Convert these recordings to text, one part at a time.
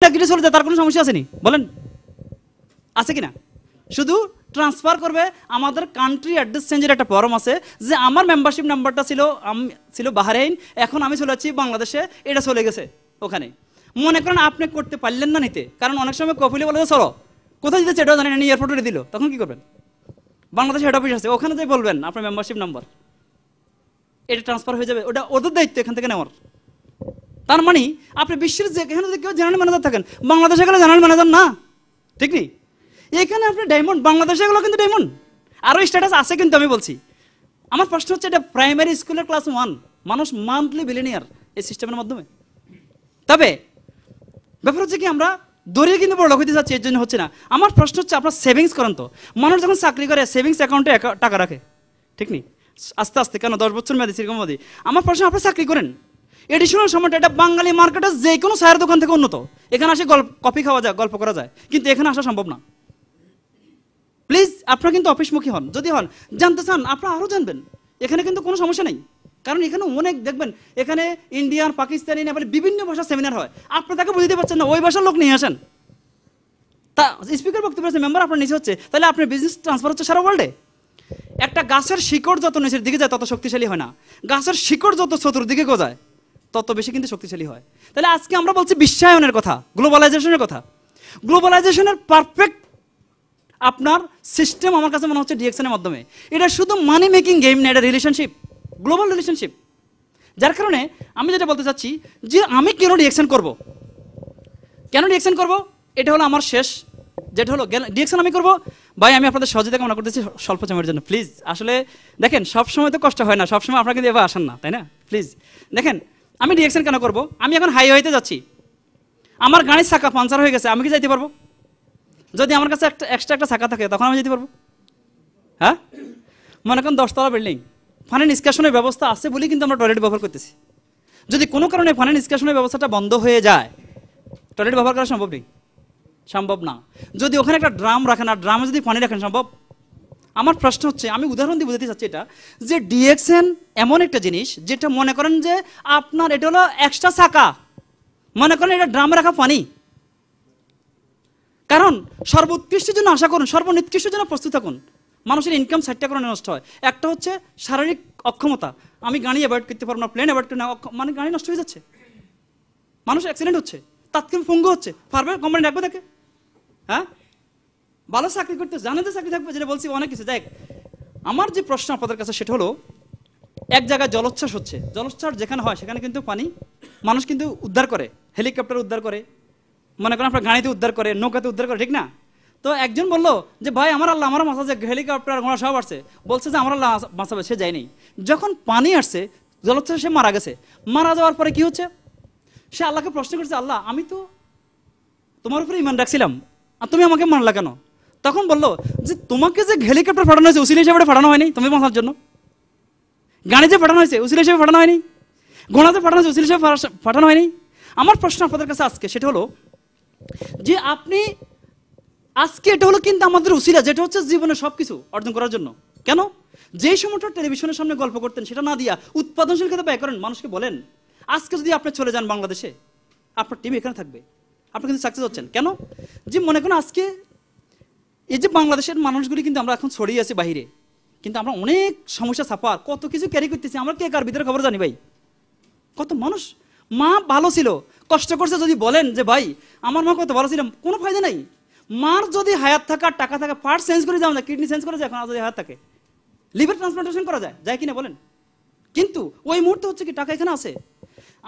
চাকরিটা চলে যায়, তার কোনো সমস্যা আসেনি বলেন, আছে কিনা? শুধু ট্রান্সফার করবে। আমাদের কান্ট্রি অ্যাড্রেস চেঞ্জের একটা ফর্ম আছে, যে আমার মেম্বারশিপ নাম্বারটা ছিল বাহরাইন, এখন আমি চলে যাচ্ছি বাংলাদেশে, এটা চলে গেছে ওখানে। মনে করেন আপনি করতে পারলেন না নিতে, কারণ অনেক সময় কফিলে বলে চলো কোথায় দিতে এটাও জানেন, এয়ারপোর্টে দিল, তখন কি করবেন? বাংলাদেশ হেড অফিস আছে, ওখানে যাই বলবেন আপনার মেম্বারশিপ নাম্বার, এটা ট্রান্সফার হয়ে যাবে, ওটা ওদের দায়িত্ব এখান থেকে নেওয়ার। তার মানে আপনি বিশ্বের যেখানে কেউ জেনারেল ম্যানেজার থাকেন, বাংলাদেশে গেলে জেনারেল ম্যানেজার না, ঠিক নেই? এখানে আপনি ডায়মন্ড, বাংলাদেশে গেলেও কিন্তু ডায়মন্ড, আরও স্ট্যাটাস আছে কিন্তু। আমি বলছি, আমার প্রশ্ন হচ্ছে, এটা প্রাইমারি স্কুলের ক্লাস 1, মানুষ মান্থলি বিলিনিয়ার এই সিস্টেমের মাধ্যমে। তবে ব্যাপার হচ্ছে কি, আমরা দৌড়িয়ে কিন্তু বড় লোক হইতে চাচ্ছি, এর জন্য হচ্ছে না। আমার প্রশ্ন হচ্ছে, আপনার সেভিংস করেন তো। মানুষ যখন চাকরি করে সেভিংস অ্যাকাউন্টে টাকা রাখে, ঠিক নেই? আস্তে আস্তে, কেন 10 বছর মেয়াদি, সেরকম মেয়াদি। আমার প্রশ্ন, আপনার চাকরি করেন, এডিশনাল সময়টা এটা বাঙালি মার্কেটে যে কোনো চায়ের দোকান থেকে উন্নত, এখানে আসে কফি খাওয়া যায়, গল্প করা যায়, কিন্তু এখানে আসা সম্ভব না। প্লিজ আপনারা কিন্তু অফিসমুখী হন, যদি হন, জানতে চান আপনারা আরও জানবেন, এখানে কিন্তু কোনো সমস্যা নেই। কারণ এখানে অনেক দেখবেন, এখানে ইন্ডিয়ান, পাকিস্তানি, নেপালি বিভিন্ন ভাষার সেমিনার হয়, আপনি তাকে বুঝতে পারছেন না, ওই ভাষার লোক নিয়ে আসেন, তা স্পিকার বক্তব্য আছে, মেম্বার আপনার নিচে হচ্ছে, তাহলে আপনার বিজনেস ট্রান্সফার হচ্ছে সারা ওয়ার্ল্ডে। একটা গাছের শিকড় যত নিচের দিকে যায় তত শক্তিশালী হয় না, গাছের শিকড় যত চতুর্দিকে গজায় তত বেশি কিন্তু শক্তিশালী হয়। তাহলে আজকে আমরা বলছি বিশ্বায়নের কথা, গ্লোবালাইজেশনের কথা। গ্লোবালাইজেশনের পারফেক্ট আপনার সিস্টেম আমার কাছে মনে হচ্ছে ডিএক্সএনের মাধ্যমে। এটা শুধু মানি মেকিং গেম না, এটা রিলেশনশিপ, গ্লোবাল রিলেশনশিপ। যার কারণে আমি যেটা বলতে চাচ্ছি, যে আমি কেন ডিএক্সএন করব, এটা হলো আমার শেষ, যেটা হলো ডিএক্সএন আমি করব। ভাই আমি আপনাদের সহযোগিতা কামনা করতেছি স্বল্প সময়ের জন্য, প্লিজ। আসলে দেখেন, সবসময় তো কষ্ট হয় না, সবসময় আপনারা কিন্তু এবার আসেন না, তাই না? প্লিজ দেখেন, আমি ডিএক্সএন কেন করব? আমি এখন হাইওয়েতে যাচ্ছি, আমার গাড়ির চাকা পাঞ্চার হয়ে গেছে, আমি কি যাইতে পারবো? যদি আমার কাছে এক্সট্রা একটা চাকা থাকে, তখন আমি যেতে পারবো? হ্যাঁ, মনে করেন 10 তলা বিল্ডিং, পানি নিষ্কাশনের ব্যবস্থা আছে বলেই কিন্তু আমরা টয়লেট ব্যবহার করতেছি। যদি কোনো কারণে পানি নিষ্কাশনের ব্যবস্থাটা বন্ধ হয়ে যায়, টয়লেট ব্যবহার করা সম্ভব নেই, সম্ভব না। যদি ওখানে একটা ড্রাম রাখেন, আর ড্রামে যদি পানি রাখেন, সম্ভব? আমার প্রশ্ন হচ্ছে, আমি উদাহরণ দিয়ে বোঝাতে চাচ্ছি এটা, যে ডিএক্সএন এমন একটা জিনিস, যেটা মনে করেন যে আপনার এটা হলো এক্সট্রা চাকা, মনে করেন এটা ড্রামে রাখা পানি। কারণ সর্বোৎকৃষ্টের জন্য আশা করুন, সর্বনিকৃষ্টের জন্য প্রস্তুত থাকুন। মানুষের ইনকাম 60টা কারণে নষ্ট হয়। একটা হচ্ছে শারীরিক অক্ষমতা, আমি গাড়ি অ্যাভয়েড করতে পারবো না, প্লেন অ্যাভয়েড করতে না, মানে গাড়ি নষ্ট হয়ে যাচ্ছে, মানুষ অ্যাক্সিডেন্ট হচ্ছে, তাৎক্ষণিক পঙ্গু হচ্ছে, পারবে কোম্পানি রাখবে তাকে? হ্যাঁ, ভালো চাকরি করতে জানে যে চাকরি থাকবে, যেটা বলছি অনেক কিছু। দেখ, আমার যে প্রশ্ন আপনাদের কাছে সেটা হলো, এক জায়গায় জলোচ্ছ্বাস হচ্ছে, জলোচ্ছ্বাস যেখানে হয় সেখানে কিন্তু পানি মানুষ কিন্তু উদ্ধার করে, হেলিকপ্টার উদ্ধার করে, মনে করেন আপনার গাড়িতে উদ্ধার করে, নৌকাতে উদ্ধার করে, ঠিক না? তো একজন বললো যে ভাই আমার আল্লাহ আমার মাথা, যে হেলিকপ্টার ঘোড়া সব আসছে, বলছে যে আমার আল্লাহ বাঁচাবে, সে যায়নি। যখন পানি আসছে, জলোচ্ছ্বাসে সে মারা গেছে, মারা যাওয়ার পরে কি হচ্ছে? সে আল্লাহকে প্রশ্ন করছে, আল্লাহ আমি তো তোমার উপরে ইমান রাখছিলাম, আর তুমি আমাকে মারলা কেন? তখন বললো যে তোমাকে যে হেলিকপ্টার পাঠানো হয়েছে উসিলা হিসেবে পাঠানো হয়নি, তুমি বাঁচার জন্য। গাড়ি যে পাঠানো হয়েছে উসিলা হিসেবে পাঠানো হয়নি, ঘোড়া যে পাঠানো হয়েছে উসিলা হিসেবে পাঠানো হয়নি। আমার প্রশ্ন আপনাদের কাছে আজকে সেটা হলো, যে আপনি আজকে এটা হলো কিন্তু আমাদের উসিলা, যেটা হচ্ছে জীবনে সবকিছু অর্জন করার জন্য। কেন? যেই সময়টা টেলিভিশনের সামনে গল্প করতেন, সেটা না দিয়া উৎপাদনশীল ক্ষেত্রে ব্যয় করেন। মানুষকে বলেন, আজকে যদি আপনি চলে যান বাংলাদেশে, আপনার টিম এখানে থাকবে, আপনি কিন্তু সাকসেস হচ্ছেন। কেন? যে মনে করেন আজকে এই যে বাংলাদেশের মানুষগুলি কিন্তু আমরা এখন ছড়িয়ে আছি বাহিরে, কিন্তু আমরা অনেক সমস্যা সাফার, কত কিছু ক্যারি করতেছি, আমরা কে কার ভিতরে খবর জানি ভাই? কত মানুষ, মা ভালো ছিল, কষ্ট করছে, যদি বলেন যে ভাই আমার মা কত ভালো ছিল, কোনো ফায়দা নাই। মার যদি হায়াত থাকা, টাকা থাকা, পার্ট চেঞ্জ করে যাওয়া যায়, কিডনি চেঞ্জ করা যায়, এখন যদি হায়াত থাকে, লিভার ট্রান্সপ্লান্টেশন করা যায়, যায় কিনা বলেন? কিন্তু ওই মুহূর্তে হচ্ছে কি, টাকা এখানে আছে।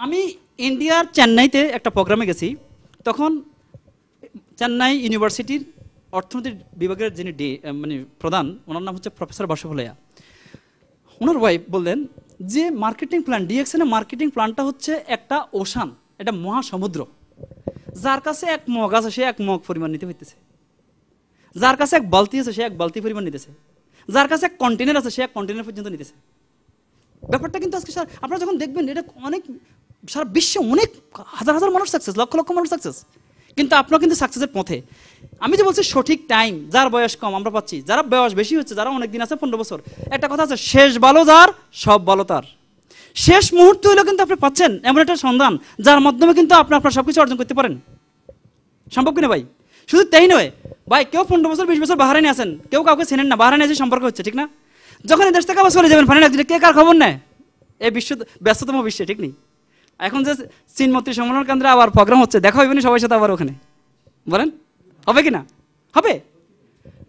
আমি ইন্ডিয়ার চেন্নাইতে একটা প্রোগ্রামে গেছি, তখন চেন্নাই ইউনিভার্সিটির অর্থনীতি বিভাগের যিনি মানে প্রধান, ওনার নাম হচ্ছে প্রফেসর বাসুফলাইয়া। ওনার ওয়াইফ বললেন যে মার্কেটিং প্ল্যান, ডিএক্সএন এর মার্কেটিং প্ল্যানটা হচ্ছে একটা ওশান, একটা মহাসমুদ্র। যার কাছে এক মগ আছে সে এক মগ পরিমাণ নিতে হইতেছে, যার কাছে এক বালতি আছে সে এক বালতি পরিমাণ নিতেছে, যার কাছে এক কন্টেনার আছে সে এক কন্টেনার পর্যন্ত নিতেছে। ব্যাপারটা কিন্তু আজকে আপনারা যখন দেখবেন, এটা অনেক সারা বিশ্বে অনেক হাজার হাজার মানুষ সাকসেস, লক্ষ লক্ষ মানুষ সাকসেস, কিন্তু আপনারা কিন্তু সাকসেসের পথে। আমি যে বলছি সঠিক টাইম, যার বয়স কম আমরা পাচ্ছি, যারা বয়স বেশি হচ্ছে, যারা অনেক দিন আছে 15 বছর, একটা কথা আছে, শেষ ভালো যার সব ভালো তার। শেষ মুহূর্ত হইলেও কিন্তু আপনি পাচ্ছেন এমন একটা সন্ধান, যার মাধ্যমে কিন্তু আপনি আপনার সবকিছু অর্জন করতে পারেন। সম্ভব কিনা ভাই? শুধু তাই নয় ভাই, কেউ 15 বছর 20 বছর বাহারাইনে আছেন, কেউ কাউকে চেনেন না, বাহারাইনে এসে সম্পর্ক হচ্ছে, ঠিক না? যখন এই দেশ থেকে আবার চলে যাবেন ফাইনাল একদিনে, কে কার খবর নেয়? এই বিশ্ব ব্যস্ততম বিশ্বে, ঠিক নেই? এখন যে চীন মৈত্রী সম্মেলন কেন্দ্রে আবার প্রোগ্রাম হচ্ছে, দেখা হইবে না সবার সাথে আবার ওখানে? বলেন হবে কিনা? হবে।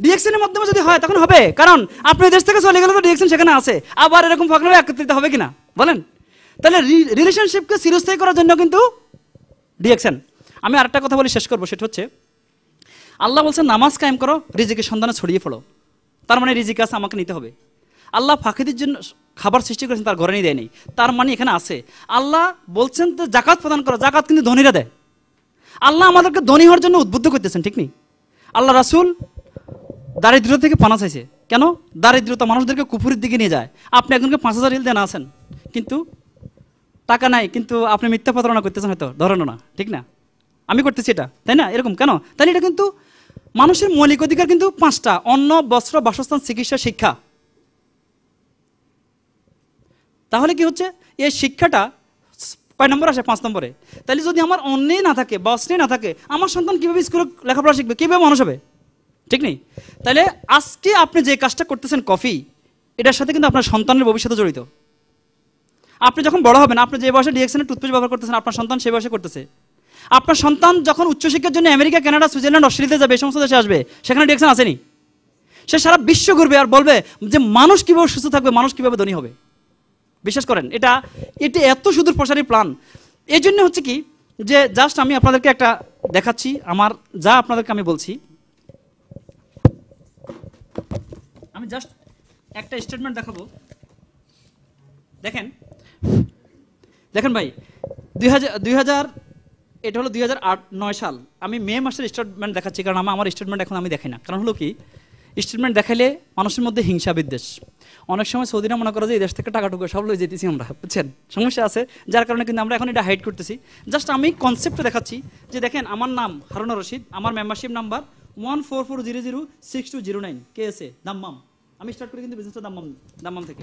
ডিএক্সএনের মাধ্যমে যদি হয় তখন হবে, কারণ আপনি দেশ থেকে চলে গেলে তো ডিএক্সএন সেখানে আছে, আবার এরকম প্রোগ্রামে একত্রিত হবে কিনা বলেন? তাহলে রিলেশনশিপকে চিরস্থায়ী করার জন্য কিন্তু ডিএক্সএন। আমি আরেকটা কথা বলে শেষ করবো, সেটা হচ্ছে আল্লাহ বলছেন নামাজ কায়েম করো, রিজিকের সন্ধানে ছড়িয়ে পড়ো। তার মানে রিজিক আছে, আমাকে নিতে হবে। আল্লাহ ফাঁকিদের জন্য খাবার সৃষ্টি করেছেন, তার ঘরে নিয়ে দেয়নি, তার মানে এখানে আছে। আল্লাহ বলছেন তো জাকাত প্রদান করো, জাকাত কিন্তু ধনীরা দেয়। আল্লাহ আমাদেরকে ধনী হওয়ার জন্য উদ্বুদ্ধ করতেছেন, ঠিক নেই? আল্লাহ রাসূল দারিদ্রতা থেকে পানা চাইছে, কেন? দারিদ্রতা মানুষদেরকে কুফুরির দিকে নিয়ে যায়। আপনি একজনকে 5000 রিল দেন আছেন, কিন্তু টাকা নাই, কিন্তু আপনি মিথ্যা প্রতারণা করতেছেন, হয়তো ধরানো না, ঠিক না? আমি করতেছি এটা, তাই না? এরকম কেন? তাহলে এটা কিন্তু মানুষের মৌলিক অধিকার কিন্তু 5টা: অন্ন, বস্ত্র, বাসস্থান, চিকিৎসা, শিক্ষা। তাহলে কি হচ্ছে, এই শিক্ষাটা কয় নম্বর আসে? 5 নম্বরে। তাহলে যদি আমার অন্নেই না থাকে, বস্ত্রেই না থাকে, আমার সন্তান কীভাবে স্কুলে লেখাপড়া শিখবে, কীভাবে মানুষ হবে, ঠিক নেই? তাহলে আজকে আপনি যে কাজটা করতেছেন কফি, এটার সাথে কিন্তু আপনার সন্তানের ভবিষ্যতে জড়িত। আপনি যখন বড় হবেন, আপনি যে বয়সে ডিএক্সএনের টুথপেস্ট ব্যবহার করতেছেন, আপনার সন্তান সেই বয়সে করতেছে। আপনার সন্তান যখন উচ্চশিক্ষার জন্য আমেরিকা, কানাডা, সুইজারল্যান্ড, অস্ট্রেলিয়াতে যাবে, এই সমস্ত দেশে আসবে, সেখানে ডিএক্সএন আসেনি। সে সারা বিশ্ব ঘুরবে আর বলবে যে মানুষ কীভাবে সুস্থ থাকবে, মানুষ কীভাবে ধনী হবে। বিশ্বাস করেন, এটা এত সুদূর প্রসারী প্ল্যান। এই জন্য হচ্ছে কি, যে জাস্ট আমি আপনাদেরকে একটা দেখাচ্ছি, আমার যা আপনাদেরকে আমি বলছি, আমি জাস্ট একটা স্টেটমেন্ট দেখাবো। দেখেন দেখেন ভাই, 2000 এটা হলো 2008-9 সাল। আমি মে মাসের স্টেটমেন্ট দেখাচ্ছি, কারণ আমার স্টেটমেন্ট এখন আমি দেখি না। কারণ হলো কি, স্টেটমেন্ট দেখালে মানুষের মধ্যে হিংসা বিদ্বেষ। অনেক সময় সৌদিরা মনে করে যে এই দেশ থেকে টাকা টুকু সব লয়ে যেতেছি আমরা, বুঝছেন? সমস্যা আছে, যার কারণে কিন্তু আমরা এখন এটা হাইড করতেছি। জাস্ট আমি কনসেপ্টটা দেখাচ্ছি যে দেখেন, আমার নাম হারুন রশিদ, আমার মেম্বারশিপ নাম্বার 144006209 KSA দাম্মাম। আমি স্টার্ট করি কিন্তু বিজনেসটা দাম্মাম থেকে।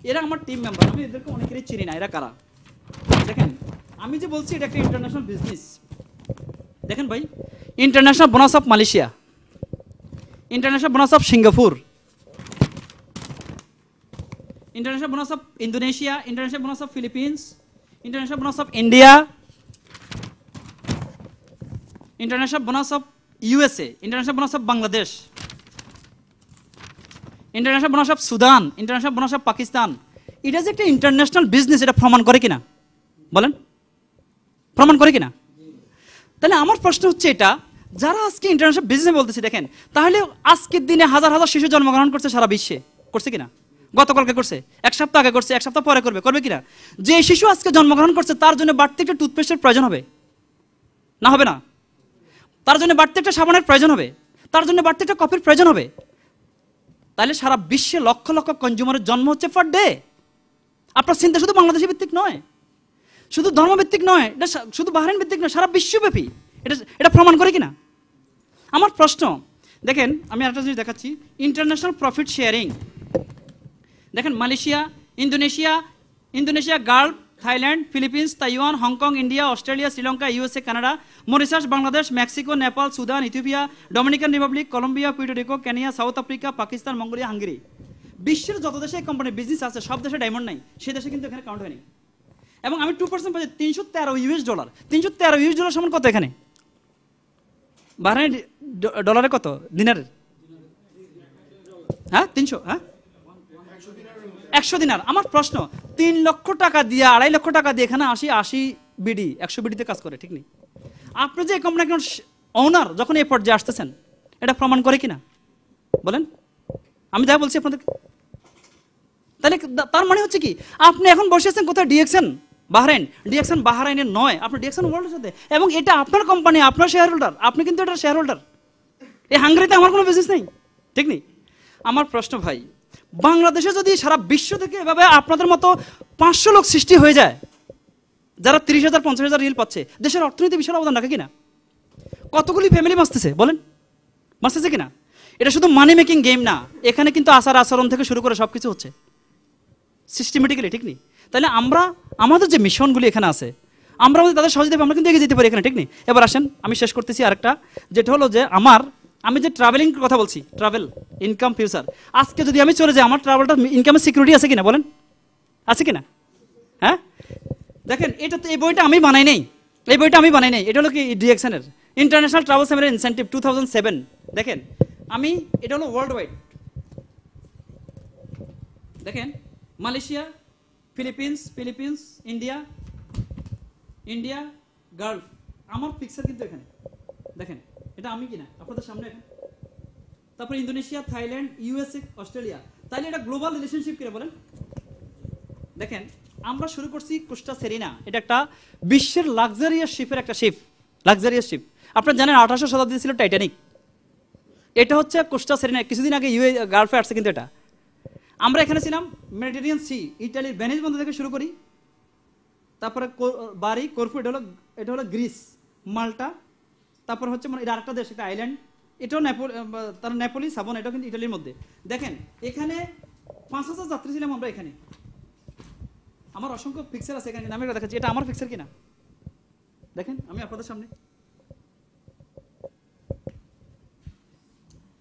এরা আমার টিম মেম্বার, আমি এদেরকে অনেকেরই চিনি না, এরা কারা দেখেন। আমি যে বলছি এটা একটা ইন্টারন্যাশনাল বিজনেস। দেখেন ভাই, international bonus of Malaysia, international bonus of Singapore, international bonus of Indonesia, international bonus of Philippines, international bonus of India, international bonus of USA, international bonus of Bangladesh, international bonus of Sudan, international bonus of Pakistan. এটা যে একটা international business, এটা প্রমাণ করে কিনা বলেন? প্রমাণ করে কিনা? তাহলে আমার প্রশ্ন হচ্ছে এটা, যারা আজকে ইন্টারন্যাশনাল বিজনেস বলতেছে, দেখেন তাহলে আজকের দিনে হাজার হাজার শিশু জন্মগ্রহণ করছে সারা বিশ্বে, করছে কিনা? গতকালকে করছে, এক সপ্তাহ আগে করছে, এক সপ্তাহ পরে করবে কিনা? যে শিশু আজকে জন্মগ্রহণ করছে তার জন্য বাড়তি একটা টুথপেস্টের প্রয়োজন হবে না? হবে না? তার জন্য বাড়তি একটা সাবানের প্রয়োজন হবে, তার জন্য বাড়তি একটা কফির প্রয়োজন হবে। তাহলে সারা বিশ্বে লক্ষ লক্ষ কনজিউমারের জন্ম হচ্ছে পার ডে। আপনার চিন্তা শুধু বাংলাদেশি ভিত্তিক নয়, শুধু ধর্মভিত্তিক নয়, এটা শুধু বাহরাইন ভিত্তিক নয়, সারা বিশ্বব্যাপী। এটা প্রমাণ করে কিনা? আমার প্রশ্ন, দেখেন আমি একটা জিনিস দেখাচ্ছি, ইন্টারন্যাশনাল প্রফিট শেয়ারিং। দেখেন Malaysia, Indonesia, Gulf, Thailand, Philippines, Taiwan, Hong Kong, India, Australia, Sri Lanka, USA, Canada, Mauritius, Bangladesh, Mexico, Nepal, Sudan, Ethiopia, Dominican Republic, Colombia, Puerto Rico, Kenya, South Africa, Pakistan, Mongolia, Hungary. বিশ্বের যত দেশে এই কোম্পানির বিজনেস আছে, সব দেশে ডায়মন্ড নাই, সে দেশে কিন্তু এখানে কাউন্ট হয়নি। এবং আমি 2% পাচ্ছি, $313। $313 সমান কত এখানে? বাহরাইন ডলারে কত? দিনারের? হ্যাঁ 300, হ্যাঁ 100 দিনার। আমার প্রশ্ন, 3 লক্ষ টাকা দিয়ে, 2.5 লক্ষ টাকা দিয়ে এখানে 80 বিডি 100 বিডিতে কাজ করে, ঠিক নেই? আপনি যে কোম্পানি একজন ওনার যখন এই পর্যায়ে আসতেছেন, এটা প্রমাণ করে কিনা বলেন? আমি যা বলছি আপনাদের, তাহলে তার মানে হচ্ছে কি, আপনি এখন বসে আছেন কোথায়? DXN Bahrain. ডিএক্সএন বাহরাইনের নয়, আপনি ডিএক্সএন ওয়ার্ল্ডের সাথে, এবং এটা আপনার কোম্পানি, আপনার শেয়ার হোল্ডার, আপনি কিন্তু এটার শেয়ার হোল্ডার। এই হাঙ্গেরিতে আমার কোনো বিজনেস নেই, ঠিক নেই? আমার প্রশ্ন ভাই, বাংলাদেশে যদি সারা বিশ্ব থেকে এভাবে আপনাদের মতো 500 লোক সৃষ্টি হয়ে যায়, যারা 30,000 50,000 রিল পাচ্ছে, দেশের অর্থনীতি বিশাল অবদান রাখে কিনা? কতগুলি ফ্যামিলি বাঁচতেছে বলেন? বাঁচতেছে কিনা? এটা শুধু মানি মেকিং গেম না, এখানে কিন্তু আচার আচরণ থেকে শুরু করে সব কিছু হচ্ছে সিস্টেমেটিক্যালি, ঠিক নেই? তাহলে আমরা আমাদের যে মিশনগুলি এখানে আছে, আমরা আমাদের তাদের সহযোগিতা আমরা কিন্তু এগিয়ে যেতে পারি এখানে, ঠিক নেই? এবার আসেন আমি শেষ করতেছি আরেকটা, যেটা হলো যে আমি যে ট্রাভেলিং কথা বলছি, ট্রাভেল ইনকাম ফিউচার, আজকে যদি আমি চলে যাই আমার ট্রাভেলটা ইনকামের সিকিউরিটি আছে কিনা বলেন, আছে কিনা? হ্যাঁ, দেখেন এটা তো এই বইটা আমি বানাই নাই, এটা হলো কি ডিএক্সএনের ইন্টারন্যাশনাল ট্রাভেল সেমিনার ইনসেন্টিভ 2007। দেখেন এটা হলো ওয়ার্ল্ড ওয়াইড, দেখেন মালয়েশিয়া, ফিলিপিন্স, ইন্ডিয়া, গালফ, আমার পিকচার কিন্তু এখানে দেখেন, এটা আমি কিনা আপনাদের সামনে এখানে, তারপর ইন্দোনেশিয়া, থাইল্যান্ড, ইউএসএ, অস্ট্রেলিয়া। তাহলে এটা গ্লোবাল রিলেশনশিপ কিনা বলেন? দেখেন আমরা শুরু করছি কোস্টা সেরিনা, এটা একটা বিশ্বের লাক্সারিয়াস শিপের একটা লাক্সারিয়াস শিপ। আপনারা জানেন 18শো শতাব্দীতে ছিল টাইটানিক, এটা হচ্ছে কোস্টা সেরিনা, কিছুদিন আগে গালফে আসছে কিন্তু এটা। আমরা এখানে ছিলাম মেডিটেরিয়ান সি, ইটালির ভেনিস বন্দর থেকে শুরু করি, তারপরে বারি, করফু, এটা হলো গ্রিস, মাল্টা, তারপর হচ্ছে মানে এটা আরেকটা দেশ, একটা আইল্যান্ড, এটাও তার নেপোলি, সাবন, এটাও কিন্তু ইটালির মধ্যে। দেখেন এখানে 5000 যাত্রী ছিলাম আমরা এখানে, আমার অসংখ্য পিকচার আছে এখানে, আমি দেখাচ্ছি, এটা আমার পিকচার কিনা দেখেন, আমি আপনাদের সামনে,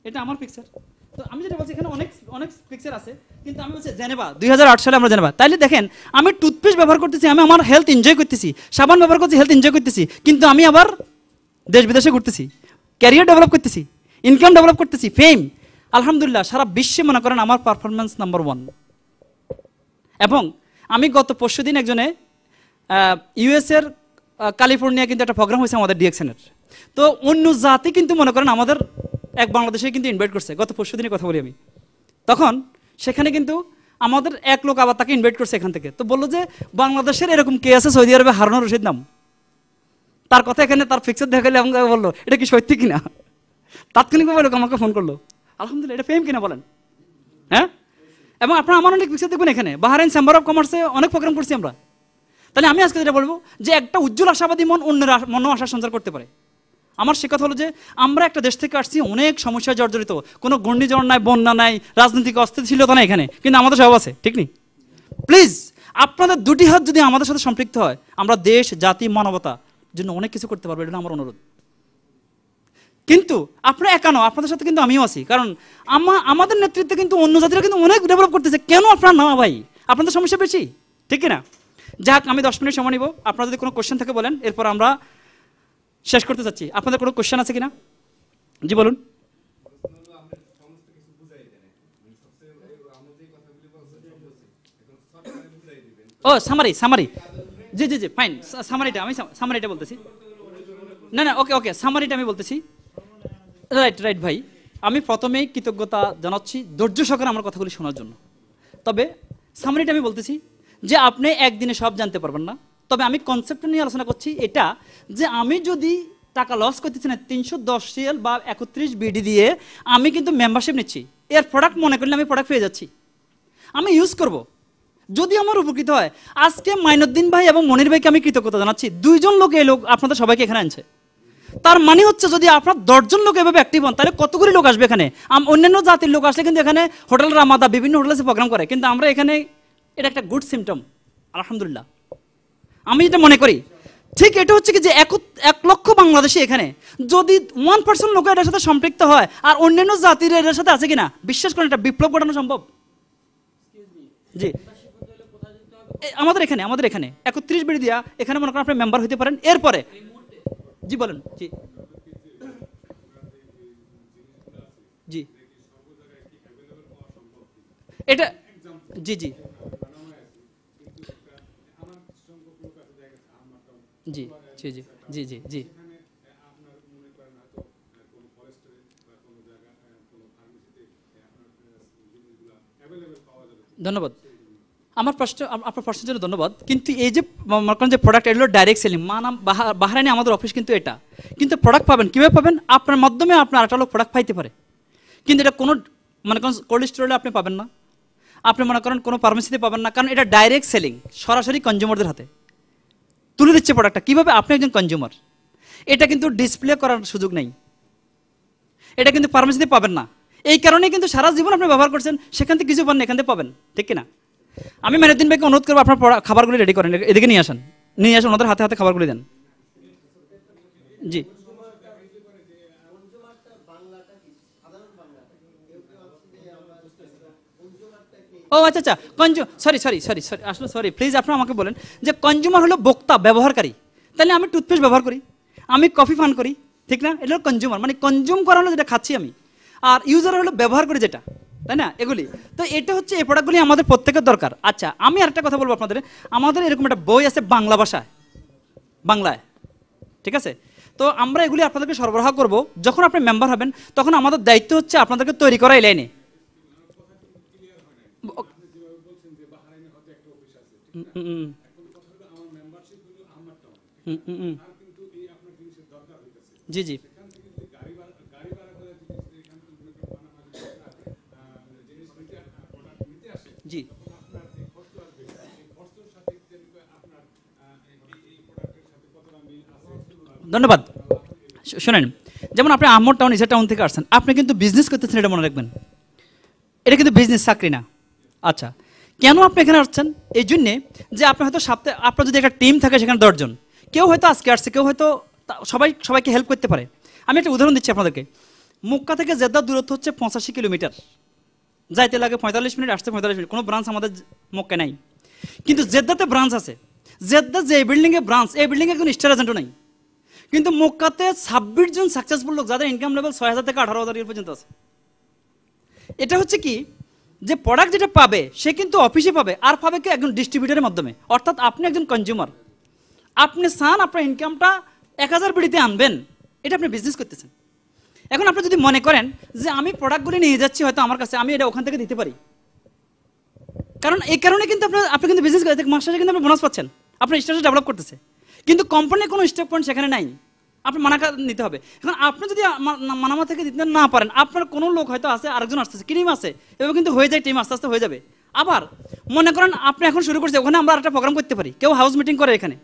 এটা আমার পিকচার। তো আমি যেটা বলছি এখানে অনেক পিকচার আছে, কিন্তু আমি বলছি জেনেভা 2008 সালে আমরা জেনেভা। তাইলে দেখেন আমি টুথপেস্ট ব্যবহার করতেছি, আমি আমার হেলথ এনজয় করতেছি, সাবান ব্যবহার করছি, হেলথ এনজয় করতেছি, কিন্তু আমি আবার দেশ বিদেশে ঘুরতেছি, ক্যারিয়ার ডেভেলপ করতেছি, ইনকাম ডেভেলপ করতেছি, ফেম, আলহামদুলিল্লাহ সারা বিশ্বে মনে করেন আমার পারফরমেন্স নাম্বার 1। এবং আমি গত পরশুদিন একজনে ইউএসএর ক্যালিফোর্নিয়া কিন্তু একটা প্রোগ্রাম হয়েছে আমাদের ডিএক্সএনের, তো অন্য জাতি কিন্তু মনে করেন আমাদের এক বাংলাদেশে কিন্তু ইনভাইট করছে, গত পরশুদিনের কথা বলি আমি, তখন সেখানে কিন্তু আমাদের এক লোক আবার তাকে ইনভাইট করছে এখান থেকে, তো বললো যে বাংলাদেশের এরকম কে আছে সৌদি আরবে, হারুনুর রশিদ নাম, তার কথা এখানে তার পিকচার দেখালে আমাকে বললো এটা কি সত্যি কিনা, তাৎক্ষণিকভাবে লোক আমাকে ফোন করলো, আলহামদুলিল্লাহ এটা ফেম কিনা বলেন? হ্যাঁ, এবং আপনারা আমার অনেক পিকচার দেখবেন এখানে, বাহরাইন চেম্বার অফ কমার্সে অনেক প্রোগ্রাম করছি আমরা। তাহলে আমি আজকে যেটা বলবো যে একটা উজ্জ্বল আশাবাদী মন অন্যের মনও আশা সঞ্চার করতে পারে। আমার সে কথা হলো যে আমরা একটা দেশ থেকে আসছি অনেক সমস্যায় জর্জরিত, কোনো ঘূর্ণিঝড় নাই, বন্যা নাই, রাজনৈতিক অস্থিতিশীলতা নাই এখানে, কিন্তু আমাদের সব আছে, ঠিক নেই? প্লিজ আপনাদের দুটি হাত যদি আমাদের সাথে সম্পৃক্ত হয়, আমরা দেশ, জাতি, মানবতা জন্য অনেক কিছু করতে পারবো, এটা আমার অনুরোধ। কিন্তু আপনারা একা নয়, আপনাদের সাথে কিন্তু আমিও আছি, কারণ আমাদের নেতৃত্বে কিন্তু অন্য জাতিরা কিন্তু অনেক ডেভেলপ করতেছে, কেন আপনারা না ভাই? আপনাদের সমস্যা বেশি, ঠিক কিনা? যাক, আমি 10 মিনিট সময় নিব, আপনারা যদি কোনো কোশ্চেন থাকে বলেন, এরপর আমরা শেষ করতে চাচ্ছি। আপনাদের কোনো কোশ্চেন আছে কিনা? জি বলুন। ও সামারি, জি ফাইন, সামারিটা বলতেছি, না ওকে সামারিটা আমি বলতেছি। রাইট ভাই, আমি প্রথমেই কৃতজ্ঞতা জানাচ্ছি ধৈর্য সহকারে আমার কথাগুলি শোনার জন্য। তবে সামারিটা আমি বলতেছি যে আপনি একদিনে সব জানতে পারবেন না, তবে আমি কনসেপ্টটা নিয়ে আলোচনা করছি, এটা যে আমি যদি টাকা লস করতেছি না 310 সিএল বা 31 বিডি দিয়ে আমি কিন্তু মেম্বারশিপ নিচ্ছি, এর প্রোডাক্ট মনে করলে আমি প্রোডাক্ট পেয়ে যাচ্ছি, আমি ইউজ করব, যদি আমার উপকৃত হয়। আজকে মাইনুদ্দিন ভাই এবং মনির ভাইকে আমি কৃতজ্ঞতা জানাচ্ছি, 2 জন লোক এই লোক আপনাদের সবাইকে এখানে আনছে, তার মানে হচ্ছে যদি আপনার 10 জন লোক এভাবে অ্যাক্টিভ হন, তাহলে কতগুলি লোক আসবে এখানে। অন্যান্য জাতির লোক আসলে কিন্তু এখানে হোটেল রামাদা বিভিন্ন হোটেলে প্রোগ্রাম করে, কিন্তু আমরা এখানে, এটা একটা গুড সিমটম, আলহামদুলিল্লাহ। আমি যেটা মনে করি ঠিক এটা হচ্ছে কি যে 1 লক্ষ বাংলাদেশি এখানে যদি 1% লোক এটার সাথে সম্পৃক্ত হয়, আর অন্যান্য জাতির এটার সাথে আছে কিনা, বিশ্বাস করেন এটা বিপ্লব ঘটানো সম্ভব। জি, আমাদের এখানে 31 বিডি দিয়া এখানে মনে করেন আপনি মেম্বার হইতে পারেন। এরপরে জি বলেন। জি এটা জি জি জি জি জি জি জি জি ধন্যবাদ। আপনার প্রশ্নের জন্য ধন্যবাদ। কিন্তু এই যে মনে করেন যে প্রোডাক্ট, এগুলো ডাইরেক্ট সেলিং, বাহরাইনে আমাদের অফিস কিন্তু এটা, কিন্তু প্রোডাক্ট পাবেন কীভাবে পাবেন? আপনার মাধ্যমে আপনার একটা লোক প্রোডাক্ট পাইতে পারে, কিন্তু এটা কোনো মনে করেন কোল্ড স্টোরে আপনি পাবেন না, আপনি মনে করেন কোনো ফার্মেসিতে পাবেন না, কারণ এটা ডাইরেক্ট সেলিং, সরাসরি কনজিউমারদের হাতে তুলে দিচ্ছে প্রোডাক্টটা। কীভাবে? আপনি একজন কনজিউমার, এটা কিন্তু ডিসপ্লে করার সুযোগ নেই, এটা কিন্তু ফার্মেসিতে পাবেন না। এই কারণেই কিন্তু সারা জীবন আপনি ব্যবহার করছেন, সেখান থেকে কিছু পান, এখান থেকে পাবেন, ঠিক কিনা? আমি মাইনুদ্দিন ভাইকে অনুরোধ করবো আপনার খাবারগুলি রেডি করেন, এদিকে নিয়ে আসেন, নিয়ে আসেন, ওনাদের হাতে হাতে খাবারগুলি দেন। জি, ও আচ্ছা আচ্ছা, সরি সরি সরি সরি, আসলে সরি, প্লিজ আপনারা আমাকে বলেন যে কনজিউমার হলো ভোক্তা, ব্যবহারকারী। তাহলে আমি টুথপেস্ট ব্যবহার করি, আমি কফি পান করি, ঠিক না? এটা হলো কনজিউমার, মানে কনজিউম করা হলো যেটা খাচ্ছি আমি, আর ইউজার হলো ব্যবহার করি যেটা, তাই না? এগুলি তো এটা হচ্ছে, এই প্রোডাক্টগুলি আমাদের প্রত্যেকের দরকার। আচ্ছা, আমি আরেকটা কথা বলবো আপনাদের, আমাদের এরকম একটা বই আছে বাংলা ভাষায়, বাংলায়, ঠিক আছে? তো আমরা এগুলি আপনাদেরকে সরবরাহ করব। যখন আপনি মেম্বার হবেন তখন আমাদের দায়িত্ব হচ্ছে আপনাদেরকে তৈরি করা এই লাইনে। জি জি জি, ধন্যবাদ। শোনেন, যেমন আপনি আহমদ টাউন, ইসা টাউন থেকে আসছেন, আপনি কিন্তু বিজনেস করতেছেন, এটা মনে রাখবেন। এটা কিন্তু বিজনেস, চাকরি না। আচ্ছা, কেন আপনি এখানে আসছেন? এই জন্যে যে আপনি হয়তো সপ্তাহে, আপনার যদি একটা টিম থাকে সেখানে 10 জন, কেউ হয়তো আজকে আসছে, কেউ হয়তো সবাই সবাইকে হেল্প করতে পারে। আমি একটা উদাহরণ দিচ্ছি আপনাদেরকে। মক্কা থেকে জেদ্দার দূরত্ব হচ্ছে 85 কিলোমিটার, যাইতে লাগে 45 মিনিট, আসতে 45 মিনিট। কোনো ব্রাঞ্চ আমাদের মক্কায় নাই, কিন্তু জেদ্দাতে ব্রাঞ্চ আছে। জেদ্দা যে বিল্ডিংয়ে ব্রাঞ্চ, এই বিল্ডিংয়ে একজন স্টার এজেন্টও নাই, কিন্তু মক্কাতে 26 জন সাকসেসফুল লোক যাদের ইনকাম লেভেল 6,000 থেকে 18,000 পর্যন্ত আছে। এটা হচ্ছে কি, যে প্রোডাক্ট যেটা পাবে সে কিন্তু অফিসে পাবে, আর পাবে কি একজন ডিস্ট্রিবিউটারের মাধ্যমে। অর্থাৎ আপনি একজন কনজিউমার, আপনি চান আপনার ইনকামটা 1000 বিডিতে আনবেন, এটা আপনি বিজনেস করতেছেন। এখন আপনি যদি মনে করেন যে আমি প্রোডাক্টগুলি নিয়ে যাচ্ছি হয়তো আমার কাছে, আমি এটা ওখান থেকে দিতে পারি, কারণ এই কারণে কিন্তু আপনি কিন্তু বিজনেস করে মাস শেষে কিন্তু আপনি বোনাস পাচ্ছেন, আপনার স্ট্যাটাস ডেভেলপ করতেছে, কিন্তু কোম্পানির কোনো স্টক পয়েন্ট সেখানে নাই, আপনি মানা নিতে হবে। এখন আপনি যদি মানামা থেকে দিতে না পারেন, আপনার কোনো লোক হয়তো আছে, আরেকজন আসতেছে, টিম আছে, এভাবে কিন্তু হয়ে যায়, টিম আস্তে আস্তে হয়ে যাবে। আবার মনে করেন আপনি এখন শুরু করছে, ওখানে আমরা একটা প্রোগ্রাম করতে পারি, কেউ হাউস মিটিং করে, এখানে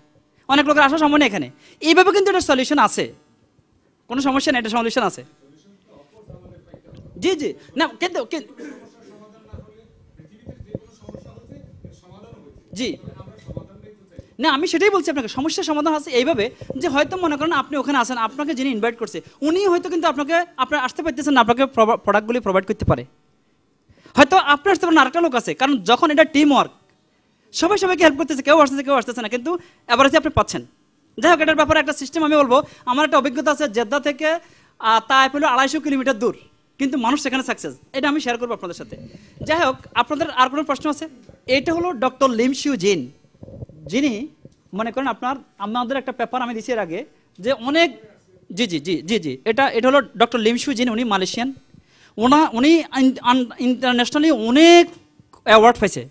অনেক লোকের আসার সম্ভব নেই এখানে, এইভাবে কিন্তু এটা সলিউশন আছে, কোনো সমস্যা নেই, এটা সলিউশন আছে। জি জি, না কিন্তু জি, না আমি সেটাই বলছি আপনাকে, সমস্যার সমাধান আছে এইভাবে যে হয়তো মনে করেন আপনি ওখানে আসেন, আপনাকে যিনি ইনভাইট করছে উনি হয়তো কিন্তু আপনার আসতে পারতেছেন না, আপনাকে প্রোডাক্টগুলি প্রোভাইড করতে পারে, হয়তো আপনি আসতে পারেন, আরেকটা লোক আছে, কারণ যখন এটা টিম ওয়ার্ক, সবাই সবাইকে হেল্প করতেছে, কেউ আসতেছে না, কিন্তু এভারেজে আপনি পাচ্ছেন। যাই হোক, এটার ব্যাপারে একটা সিস্টেম আমি বলবো। আমার একটা অভিজ্ঞতা আছে, জেদ্দা থেকে তাইফ হলো 250 কিলোমিটার দূর, কিন্তু মানুষ সেখানে সাকসেস, এটা আমি শেয়ার করবো আপনাদের সাথে। যাই হোক, আপনাদের আর কোনো প্রশ্ন আছে? এটা হলো ডক্টর লিম শিউ জিন, যিনি মনে করেন আমাদের একটা পেপার আমি দিছি এর আগে, যে অনেক, জি জি জি জি জি, এটা হলো ডক্টর লিম শিউ জিন, উনি মালয়েশিয়ান, উনি ইন্টারন্যাশনালি অনেক অ্যাওয়ার্ড পাইছে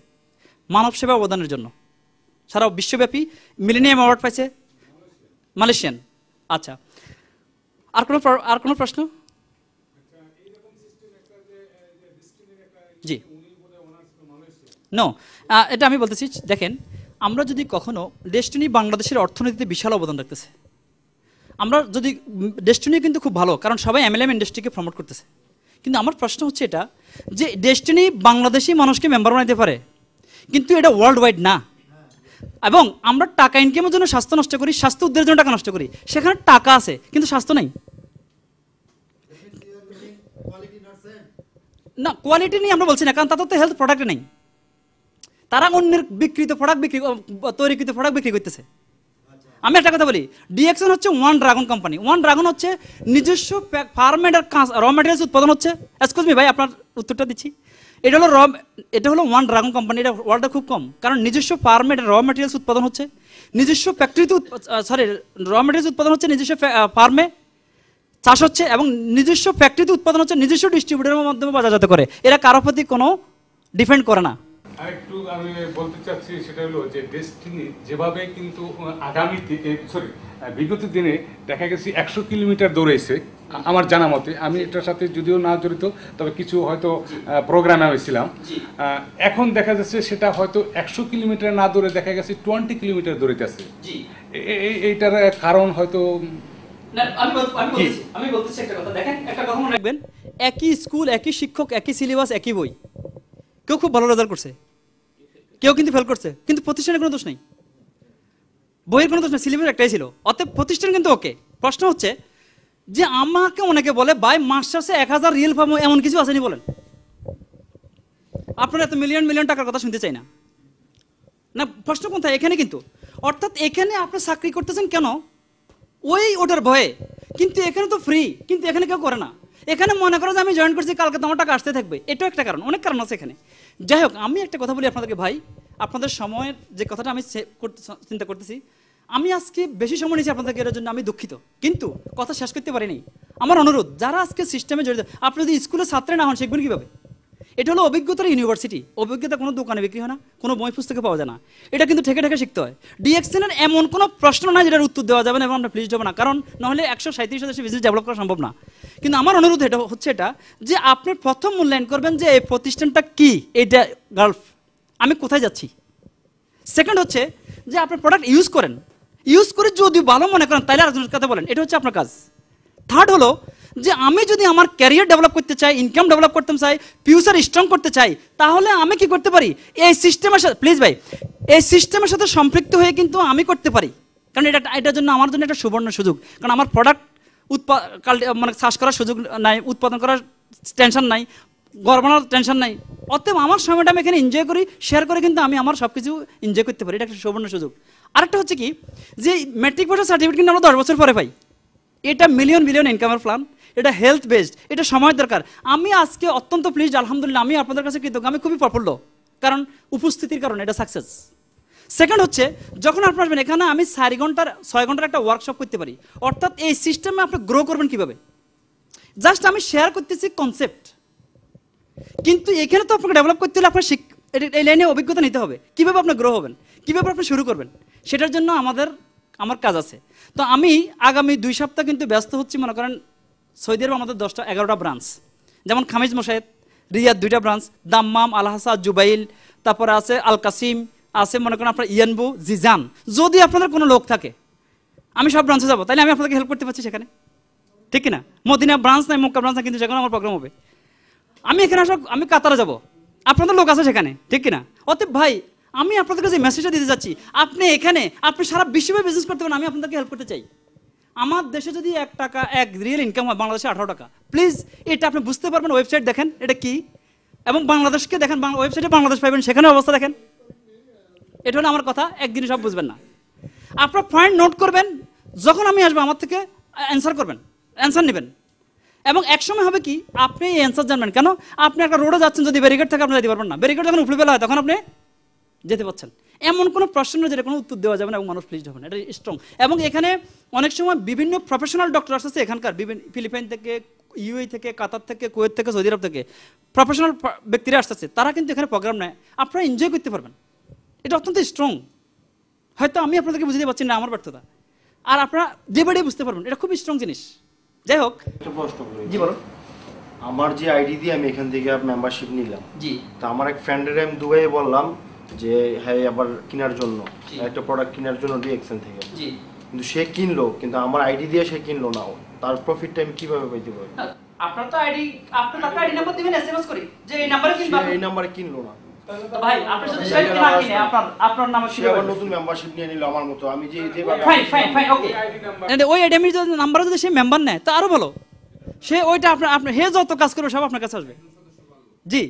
মানব সেবা অবদানের জন্য, সারা বিশ্বব্যাপী মিলেনিয়াম অ্যাওয়ার্ড পাইছে, মালয়েশিয়ান। আচ্ছা, আর কোনো প্রশ্ন? জি, নো, এটা আমি বলতেছি, দেখেন, আমরা যদি কখনো ডেস্টিনি বাংলাদেশের অর্থনীতিতে বিশাল অবদান রাখতেছে, আমরা যদি ডেস্টিনি কিন্তু খুব ভালো, কারণ সবাই এমএলএম ইন্ডাস্ট্রিকে প্রমোট করতেছে, কিন্তু আমার প্রশ্ন হচ্ছে এটা, যে ডেস্টিনি বাংলাদেশি মানুষকে মেম্বার বানাতে পারে, কিন্তু এটা ওয়ার্ল্ড ওয়াইড না। এবং আমরা টাকা ইনকামের জন্য স্বাস্থ্য নষ্ট করি, স্বাস্থ্য উদ্ধারের জন্য টাকা নষ্ট করি, সেখানে টাকা আছে কিন্তু স্বাস্থ্য নাই। না, কোয়ালিটি নিয়ে আমরা বলছি না, কারণ তাদের তো হেলথ প্রোডাক্ট নেই, তারা অন্যের বিক্রিত প্রোডাক্ট তৈরিকৃত প্রোডাক্ট বিক্রি করতেছে। আমি একটা কথা বলি, ডিএক্সএন হচ্ছে one dragon company. One dragon হচ্ছে নিজস্ব ফার্মেড আর র ম্যাটেরিয়ালস উৎপাদন হচ্ছে, এক্সকিউজ মি ভাই, আপনার উত্তরটা দিচ্ছি। এটা হলো ওয়ান ড্রাগন কোম্পানি, এটা ওয়ার্ল্ডে খুব কম, কারণ নিজস্ব ফার্মেড র ম্যাটেরিয়ালস উৎপাদন হচ্ছে, নিজস্ব ফ্যাক্টরিতে র ম্যাটেরিয়ালস উৎপাদন হচ্ছে, নিজস্ব ফার্মে চাষ হচ্ছে, এবং নিজস্ব ফ্যাক্টরিতে উৎপাদন হচ্ছে, নিজস্ব ডিস্ট্রিবিউটরের মাধ্যমে বাজারজাত করে, এরা কারোর প্রতি কোনো ডিপেন্ড করে না। আরেকটু আমি বলতে চাচ্ছি, সেটা হলো যে ডেস্টিনি যেভাবে কিন্তু আগামী বিগত দিনে দেখা গেছে 100 কিলোমিটার দৌড়েছে আমার জানা মতে, আমি এটার সাথে যদিও না জড়িত, তবে কিছু হয়তো প্রোগ্রামে হয়েছিলাম। এখন দেখা যাচ্ছে সেটা হয়তো 100 কিলোমিটার না দৌড়ে দেখা গেছে 20 কিলোমিটার দৌড়িতেছে। এইটার কারণ হয়তো আমি বলতেছি একটা কথা, দেখেন, একটা কথা মনে রাখবেন, একই স্কুল, একই শিক্ষক, একই সিলেবাস, একই বই, কেউ খুব ভালো রেজাল্ট করছে, কেউ কিন্তু ফেল করছে, কিন্তু প্রতিষ্ঠানের কোনো দোষ নেই। বইয়ের কোনো দোষ না, সিলেবাস একটাই ছিল, অতএব প্রতিষ্ঠান কিন্তু ওকে। প্রশ্ন হচ্ছে যে আমাকে অনেকে বলে ভাই মাস্টার্সে 1000 রিয়েল পাবো, এমন কিছু আসেনি বলেন। আপনারা এত মিলিয়ন মিলিয়ন টাকার কথা শুনতে চাই না, না প্রশ্ন কোথায় এখানে কিন্তু, অর্থাৎ এখানে আপনি চাকরি করতেছেন কেন ওটার ভয়ে, কিন্তু এখানে তো ফ্রি, কিন্তু এখানে কেউ করে না। এখানে মনে করো যে আমি জয়েন করছি, কালকে তোমার টাকা আসতে থাকবে, এটাও একটা কারণ, অনেক কারণ আছে এখানে। যাই হোক, আমি একটা কথা বলি আপনাদেরকে ভাই, আপনাদের সময়ের যে কথাটা আমি চিন্তা করতেছি, আমি আজকে বেশি সময় নিয়েছি আপনাদেরকে, এর জন্য আমি দুঃখিত, কিন্তু কথা শেষ করতে পারিনি। আমার অনুরোধ, যারা আজকে সিস্টেমে জড়িত, আপনি যদি স্কুলে ছাত্রে না হন শিখবেন কীভাবে? এটা হলো অভিজ্ঞতার ইউনিভার্সিটি, অভিজ্ঞতা কোনো দোকানে বিক্রি হয় না, কোনো বই পুস্তকে পাওয়া যায় না, এটা কিন্তু ঠেকে ঠেকে শিখতে হয়। ডিএক্সএনের এমন কোনো প্রশ্ন না যেটার উত্তর দেওয়া যাবে না এবং আমরা প্লিজ যাবো না, কারণ নাহলে 137 বিজনেস ডেভেলপ করা সম্ভব না। কিন্তু আমার অনুরোধ এটা হচ্ছে এটা যে আপনি প্রথম মূল্যায়ন করবেন যে এই প্রতিষ্ঠানটা কি, এটা গালফ আমি কোথায় যাচ্ছি। সেকেন্ড হচ্ছে যে আপনার প্রোডাক্ট ইউজ করেন, ইউজ করে যদি ভালো মনে করেন তাহলে আরেকজনের কথা বলেন, এটা হচ্ছে আপনার কাজ। থার্ড হলো যে আমি যদি আমার ক্যারিয়ার ডেভেলপ করতে চাই, ইনকাম ডেভেলপ করতে চাই, ফিউচার স্ট্রং করতে চাই, তাহলে আমি কি করতে পারি? এই সিস্টেমের সাথে, প্লিজ ভাই, এই সিস্টেমের সাথে সম্পৃক্ত হয়ে কিন্তু আমি করতে পারি, কারণ এটার জন্য আমার জন্য একটা সুবর্ণ সুযোগ, কারণ আমার প্রোডাক্ট মানে চাষ করার সুযোগ নাই, উৎপাদন করার টেনশন নাই, গড়বানোর টেনশন নাই, অতএব আমার সময়টা আমি এখানে এনজয় করি, শেয়ার করে কিন্তু আমি আমার সব কিছু এনজয় করতে পারি, এটা একটা সুবর্ণ সুযোগ। আরেকটা হচ্ছে কি যে ম্যাট্রিক পাসের সার্টিফিকেট কিন্তু আমরা 10 বছর পরে পাই, এটা মিলিয়ন মিলিয়ন ইনকামের প্ল্যান, এটা হেলথ বেসড, এটা সময় দরকার। আমি আজকে অত্যন্ত প্লিজড, আলহামদুলিল্লাহ, আমি আপনাদের কাছে কৃতজ্ঞ, আমি খুবই প্রফুল্ল, কারণ উপস্থিতির কারণে এটা সাকসেস। সেকেন্ড হচ্ছে যখন আপনি আসবেন এখানে, আমি 6 ঘন্টার একটা ওয়ার্কশপ করতে পারি, অর্থাৎ এই সিস্টেমে আপনি গ্রো করবেন কিভাবে, জাস্ট আমি শেয়ার করতেছি কনসেপ্ট, কিন্তু এখানে তো আপনাকে ডেভেলপ করতে হলে আপনার এই লাইনে অভিজ্ঞতা নিতে হবে, কীভাবে আপনি গ্রো হবেন, কীভাবে আপনি শুরু করবেন, সেটার জন্য আমার কাজ আছে। তো আমি আগামী 2 সপ্তাহ কিন্তু ব্যস্ত হচ্ছি, মনে করেন সৌদি আরব আমাদের 11টা ব্রাঞ্চ, যেমন খামিজ মোশাহেদ, রিয়াদ 2টা ব্রাঞ্চ, দাম্মাম, আলহাসা, জুবাইল, তারপরে আছে আল কাসিম, আছে মনে করেন আপনার ইয়ানবু, জিজান। যদি আপনাদের কোনো লোক থাকে, আমি সব ব্রাঞ্চে যাবো, তাহলে আমি আপনাদেরকে হেল্প করতে পারছি সেখানে, ঠিক কিনা? মদিনা ব্রাঞ্চ নাই, মক্কা ব্রাঞ্চ নাই, কিন্তু সেখানে আমার প্রোগ্রাম হবে। আমি এখানে আমি কাতারে যাব, আপনাদের লোক আছে সেখানে, ঠিক কিনা? অতএব ভাই, আমি আপনাদের কাছে মেসেজটা দিতে যাচ্ছি, আপনি এখানে আপনি সারা বিশ্বে বিজনেস করতে পারেন, আমি আপনাদেরকে হেল্প করতে চাই। আমার দেশে যদি 1 টাকা 1 রিয়েল ইনকাম হয়, বাংলাদেশে 18 টাকা, প্লিজ এটা আপনি বুঝতে পারবেন। ওয়েবসাইট দেখেন এটা কি, এবং বাংলাদেশকে দেখেন, ওয়েবসাইটে বাংলাদেশ পাবেন, সেখানে অবস্থা দেখেন। এটা হলো আমার কথা, একদিনে সব বুঝবেন না। আপনার পয়েন্ট নোট করবেন, যখন আমি আসবো আমার থেকে অ্যান্সার করবেন, অ্যান্সার নেবেন, এবং একসময় হবে কি আপনি এই অ্যান্সার জানবেন। কেন? আপনি একটা রোডে যাচ্ছেন, যদি ব্যারিকেড থাকে আপনি যেতে পারবেন না, ব্যারিকেড যখন উপরে বেলা হয় তখন আপনি যেতে পারছেন। এমন কোনো প্রশ্ন যেটা কোনো উত্তর দেওয়া যাবে না এবং মানুষ প্লিজড হবে না, এটা স্ট্রং। এবং এখানে অনেক সময় বিভিন্ন প্রফেশনাল ডক্টর আসছে এখানকার, বিভিন্ন ফিলিপাইন থেকে, ইউএই থেকে, কাতার থেকে, কুয়েত থেকে, সৌদি আরব থেকে প্রফেশনাল ব্যক্তিরা আসতেছে, তারা কিন্তু এখানে প্রোগ্রাম নেয়, আপনারা এনজয় করতে পারবেন, এটা অত্যন্ত স্ট্রং। হয়তো আমি আপনাদেরকে বুঝতে পারছি না, আমার ব্যর্থতা, আর আপনারা ডে বাই ডে বুঝতে পারবেন, এটা খুব স্ট্রং জিনিস। যাই হোক, একটা প্রশ্ন করি। জি বলুন। আমার যে আইডি দিয়ে আমি এখান থেকে মেম্বারশিপ নিলাম, জি, তা আমার এক ফ্রেন্ডের আমি দুবাইয়ে বললাম যে হ্যাঁ আবার কেনার জন্য, জি, একটা প্রোডাক্ট কেনার জন্য ডিএক্সএন থেকে, জি, কিন্তু সে কিনলো, কিন্তু আমার আইডি দিয়ে সে কিনলো না, তার প্রফিটটা আমি কিভাবে পাইতে পারি? আপনার তো আইডি, আপনি তার আইডি নাম্বার দিবেন, এসএমএস করি যে এই নাম্বারে কিনবা, সে এই নাম্বারে কিনলো না। তো ভাই আপনি যদি শেয়ার না কিনে আপনার নামে সে আবার নতুন মেম্বারশিপ নিয়ে নিল আমার মতো, আমি যে ফাইন ওকে, ওই আইডি যদি নাম্বারে যদি সে মেম্বার নেয় তো আরো ভালো, সে ওইটা আপনার হে যত কাজ করবে সব আপনার কাছে আসবে। জি,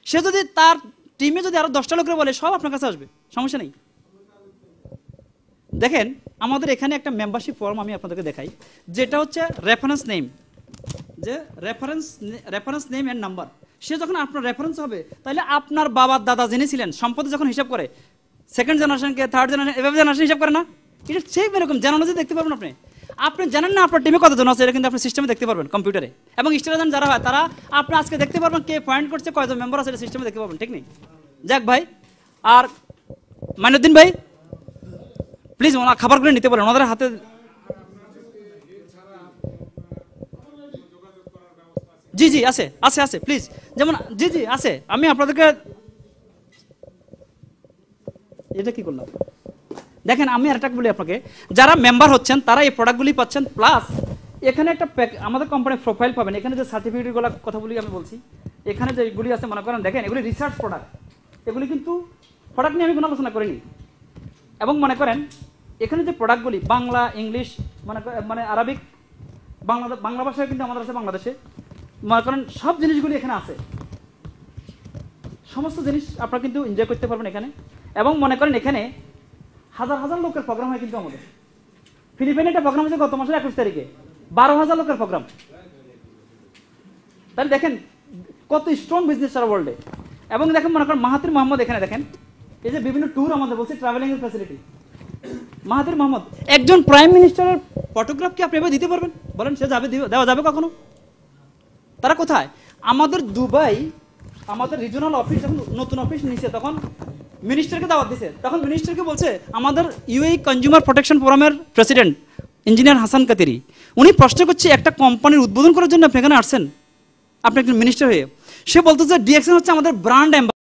সে যদি তার টিমে যদি আরো 10টা লোকের বলে, সব আপনার কাছে আসবে, সমস্যা নেই। দেখেন আমাদের এখানে একটা মেম্বারশিপ ফর্ম আমি আপনাদেরকে দেখাই, যেটা হচ্ছে রেফারেন্স নেম, যে রেফারেন্স নেম এন্ড নাম্বার। সে যখন আপনার রেফারেন্স হবে, তাহলে আপনার বাবার দাদা যিনি ছিলেন সম্পত্তি যখন হিসাব করে, সেকেন্ড জেনারেশনকে, থার্ড জেনারেশন, এভাবে জেনারেশন হিসাব করে না, এটা সেই এরকম জেনারেশন দেখতে পারবেন। আপনি জানেন না আপনার টিমে কতজন আছে, এটা কিন্তু আপনি সিস্টেমে দেখতে পারবেন কম্পিউটারে, এবং স্টেশন যারা হয় তারা আপনি আজকে দেখতে পারবেন কে পয়েন্ট করছে, কয়জন মেম্বার আছে, এটা সিস্টেমে দেখতে পারবেন, ঠিক নেই? যাক ভাই, আর মাইনুদ্দিন ভাই প্লিজ ওনার খাবারগুলো নিতে পারেন, ওনাদের হাতে। জি জি আছে আছে আছে প্লিজ, যেমন জি জি আছে, আমি আপনাদেরকে, এটা কি করলাম দেখেন, আমি আরেকটা বলি আপনাকে, যারা মেম্বার হচ্ছেন তারা এই প্রোডাক্টগুলি পাচ্ছেন, প্লাস এখানে একটা আমাদের কোম্পানির প্রোফাইল পাবেন, এখানে যে সার্টিফিকেটগুলো কথা বলি আমি বলছি, এখানে যেগুলি আছে মনে করেন, দেখেন এগুলি রিসার্চ প্রোডাক্ট, এগুলি কিন্তু প্রোডাক্ট নিয়ে আমি কোনো আলোচনা করিনি, এবং মনে করেন এখানে যে প্রোডাক্টগুলি বাংলা, ইংলিশ, মানে আরবিক, বাংলা ভাষায় কিন্তু আমাদের আছে বাংলাদেশে, মনে করেন সব জিনিসগুলি এখানে আছে। সমস্ত জিনিস আপনারা কিন্তু এনজয় করতে পারবেন এখানে। এবং মনে করেন এখানে হাজার হাজার লোকের প্রোগ্রাম হয় কিন্তু আমাদের। ফিলিপাইনে একটা প্রোগ্রাম হয়েছে গত মাসের 21 তারিখে, 12,000 লোকের প্রোগ্রাম। তাহলে দেখেন কত স্ট্রং বিজনেস সারা ওয়ার্ল্ডে। এবং দেখেন মনে করেন মাহাতির মোহাম্মদ, এখানে দেখেন এই যে বিভিন্ন ট্যুর আমাদের বলছি, ট্রাভেলিং এর ফ্যাসিলিটি। মাহাতির মোহাম্মদ একজন প্রাইম মিনিস্টারের ফটোগ্রাফ কি আপনি এভাবে দিতে পারবেন? বলেন, সে যাবে, দেওয়া যাবে কখনো? তারা কোথায়? আমাদের দুবাই, আমাদের রিজিওনাল অফিস যখন নতুন অফিস নিয়েছে তখন মিনিস্টারকে দাওয়াত দিছে, তখন মিনিস্টারকে বলছে আমাদের ইউএই কনজিউমার প্রোটেকশন ফোরামের প্রেসিডেন্ট ইঞ্জিনিয়ার হাসান কাতেরি, উনি প্রশ্ন করছে একটা কোম্পানির উদ্বোধন করার জন্য আপনি এখানে আসছেন, আপনি একজন মিনিস্টার হয়ে। সে বলতেছে ডিএক্সএন হচ্ছে আমাদের ব্র্যান্ড